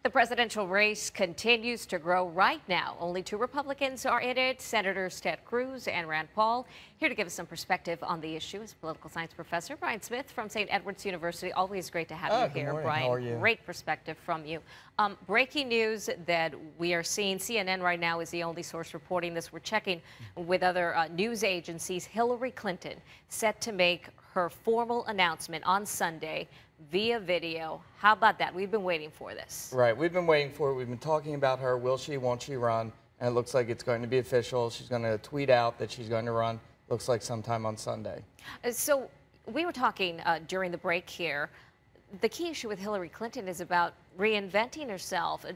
The presidential race continues to grow right now. Only two Republicans are in it, Senators Ted Cruz and Rand Paul. Here to give us some perspective on the issue is political science professor Brian Smith from St. Edward's University. Always great to have you here, Good morning. Brian. How are you? Great perspective from you. Breaking news that we are seeing. CNN right now is the only source reporting this. We're checking with other news agencies. Hillary Clinton set to make her formal announcement on Sunday via video. How about that? We've been waiting for this. Right, we've been waiting for it. We've been talking about her. Will she, won't she run? And it looks like it's going to be official. She's going to tweet out that she's going to run. Looks like sometime on Sunday. So we were talking during the break here. The key issue with Hillary Clinton is about reinventing herself,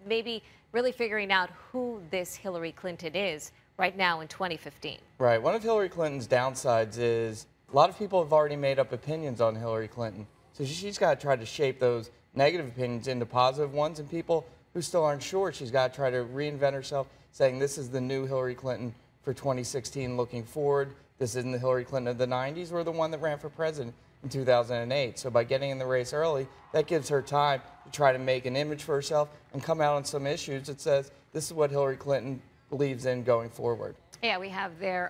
maybe really figuring out who this Hillary Clinton is right now in 2015. Right, one of Hillary Clinton's downsides is a lot of people have already made up opinions on Hillary Clinton. So she's got to try to shape those negative opinions into positive ones, and people who still aren't sure, she's got to try to reinvent herself, saying this is the new Hillary Clinton for 2016 looking forward. This isn't the Hillary Clinton of the 90s or the one that ran for president in 2008. So by getting in the race early, that gives her time to try to make an image for herself and come out on some issues that says this is what Hillary Clinton believes in going forward. Yeah, we have their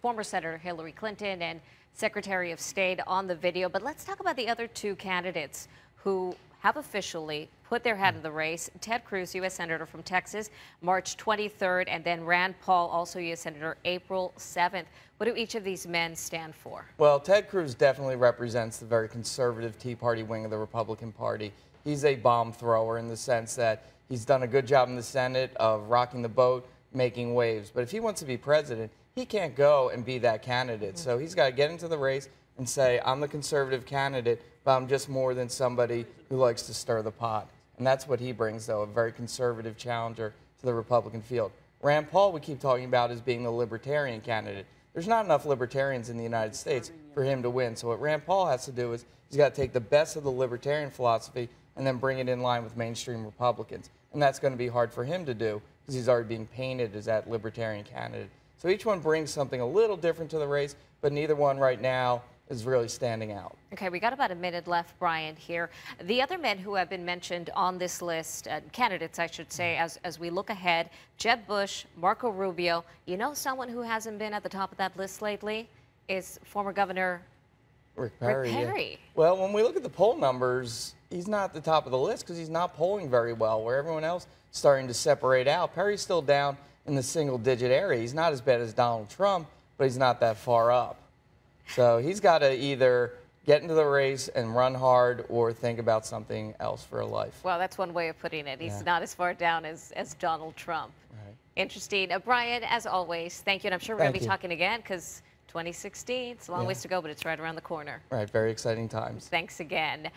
former Senator Hillary Clinton and Secretary of State on the video. But let's talk about the other two candidates who have officially put their hat in the race. Ted Cruz, U.S. Senator from Texas, March 23rd, and then Rand Paul, also U.S. Senator, April 7th. What do each of these men stand for? Well, Ted Cruz definitely represents the very conservative Tea Party wing of the Republican Party. He's a bomb thrower in the sense that he's done a good job in the Senate of rocking the boat, making waves. But if he wants to be president, he can't go and be that candidate. So he's got to get into the race and say, I'm the conservative candidate, but I'm just more than somebody who likes to stir the pot. And that's what he brings, though, a very conservative challenger to the Republican field. Rand Paul, we keep talking about as being the libertarian candidate. There's not enough libertarians in the United States for him to win. So what Rand Paul has to do is he's got to take the best of the libertarian philosophy and then bring it in line with mainstream Republicans. And that's going to be hard for him to do because he's already being painted as that libertarian candidate. So each one brings something a little different to the race, but neither one right now is really standing out. Okay, we got about a minute left, Brian, here. The other men who have been mentioned on this list, candidates, I should say, as we look ahead, Jeb Bush, Marco Rubio. You know someone who hasn't been at the top of that list lately is former Governor Rick Perry. Yeah. Well, when we look at the poll numbers, he's not at the top of the list because he's not polling very well, where everyone else is starting to separate out. Perry's still down in the single-digit area. He's not as bad as Donald Trump, but he's not that far up. So he's got to either get into the race and run hard or think about something else for a life. Well, that's one way of putting it. He's not as far down as Donald Trump. Right. Interesting. Brian, as always, thank you. And I'm sure we're going to be talking again because 2016, it's a long ways to go, but it's right around the corner. Right, very exciting times. Thanks again.